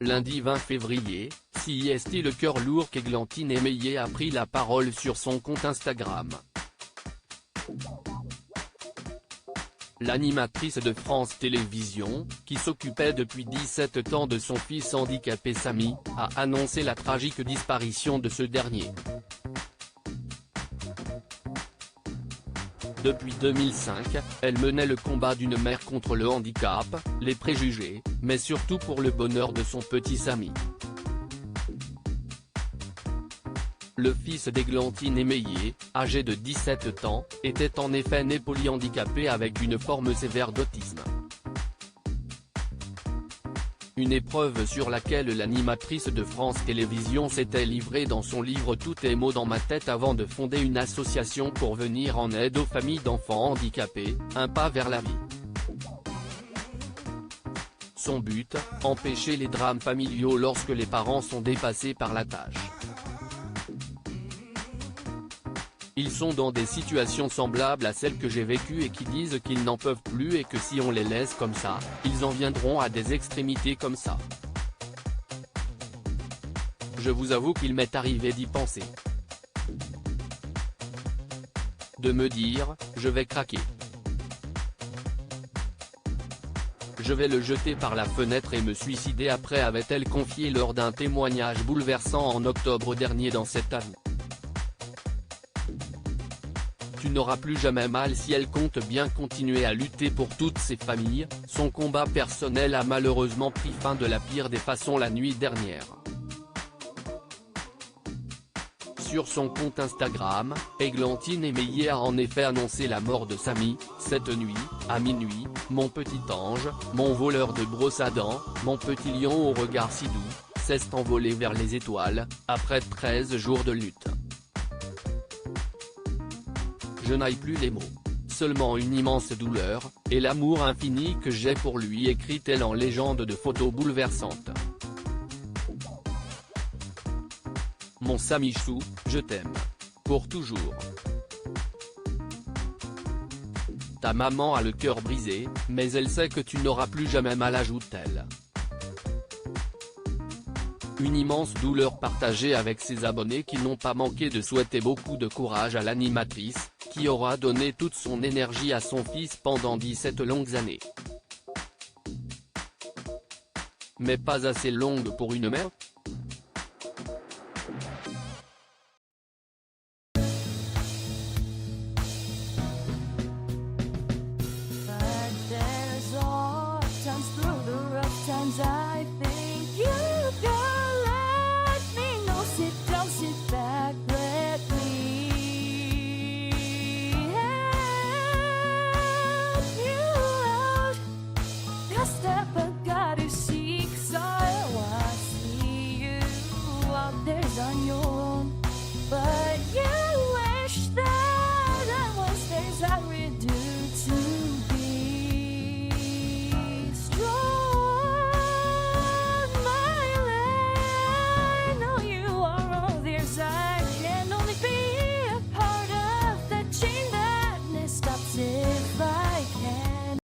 Lundi 20 février, CIST le cœur lourd qu'Églantine Émeillé a pris la parole sur son compte Instagram. L'animatrice de France Télévisions, qui s'occupait depuis 17 ans de son fils handicapé Samy, a annoncé la tragique disparition de ce dernier. Depuis 2005, elle menait le combat d'une mère contre le handicap, les préjugés, mais surtout pour le bonheur de son petit Samy. Le fils d'Églantine Émeillé, âgé de 17 ans, était en effet né polyhandicapé avec une forme sévère d'autisme. Une épreuve sur laquelle l'animatrice de France Télévisions s'était livrée dans son livre Tout est mots dans ma tête avant de fonder une association pour venir en aide aux familles d'enfants handicapés, un pas vers la vie. Son but, empêcher les drames familiaux lorsque les parents sont dépassés par la tâche. Ils sont dans des situations semblables à celles que j'ai vécues et qui disent qu'ils n'en peuvent plus et que si on les laisse comme ça, ils en viendront à des extrémités comme ça. Je vous avoue qu'il m'est arrivé d'y penser. De me dire, je vais craquer. Je vais le jeter par la fenêtre et me suicider après, avait-elle confié lors d'un témoignage bouleversant en octobre dernier dans cet avou. Tu n'auras plus jamais mal si elle compte bien continuer à lutter pour toutes ces familles. Son combat personnel a malheureusement pris fin de la pire des façons la nuit dernière. Sur son compte Instagram, Églantine Émeillé a en effet annoncé la mort de Samy. Cette nuit, à minuit, mon petit ange, mon voleur de brosse à dents, mon petit lion au regard si doux, s'est envolé vers les étoiles, après 13 jours de lutte. Je n'aille plus les mots, seulement une immense douleur, et l'amour infini que j'ai pour lui, écrit-elle en légende de photos bouleversantes. Mon Samichou, je t'aime. Pour toujours. Ta maman a le cœur brisé, mais elle sait que tu n'auras plus jamais mal, ajoute-t-elle. Une immense douleur partagée avec ses abonnés qui n'ont pas manqué de souhaiter beaucoup de courage à l'animatrice, qui aura donné toute son énergie à son fils pendant 17 longues années. Mais pas assez longue pour une mère.